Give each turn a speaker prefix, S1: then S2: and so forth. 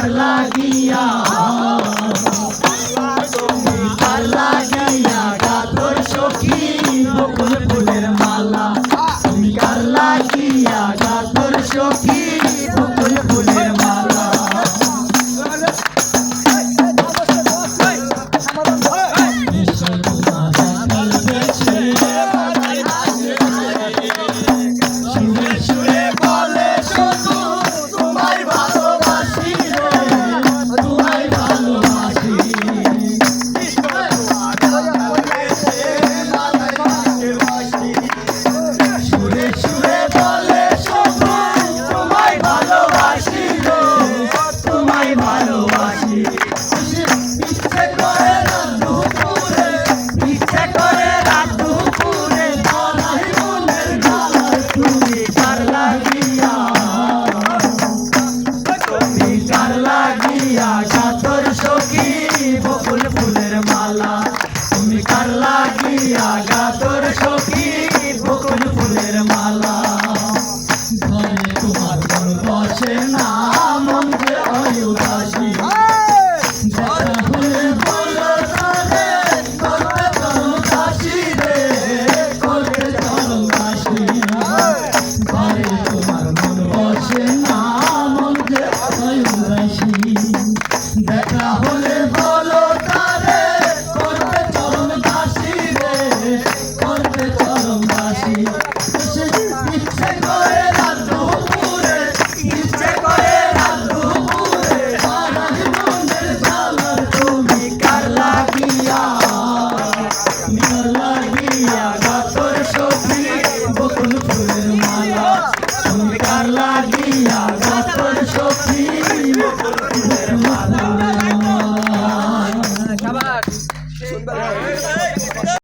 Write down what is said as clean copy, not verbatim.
S1: কার লাগিয়া তুমি কার লাগিয়া গাতর সখী বকুল ফুলের মালা তুমি কার লাগিয়া গাতর সখী বকুল ফুলের মালা গাতর সখী বকুল ফুলের মালা তুমি কার লাগিয়া গাতর সখী বকুল ফুলের মালা ঘরে তোমার মন বসে না মন যে অয়ুদাসী দেখা হলে বলো তারে করতে চরম কাশি রে করতে চরম কাশি ঘরে তোমার মন বসে না মন যে অয়ুদাসী দেখা হলে বলো তারে করতে চরম দাসী রে করতে চরম দাসী ইচ্ছে করে রাত দুপুরে ইচ্ছে করে রাত দুপুরে বাড়াই মনের ঝালার তুমি কার লাগিয়া গাতর সখী বকুল ফুলের মালা তুমি কার লাগিয়া গাতর সখী বকুল ফুলের মালা।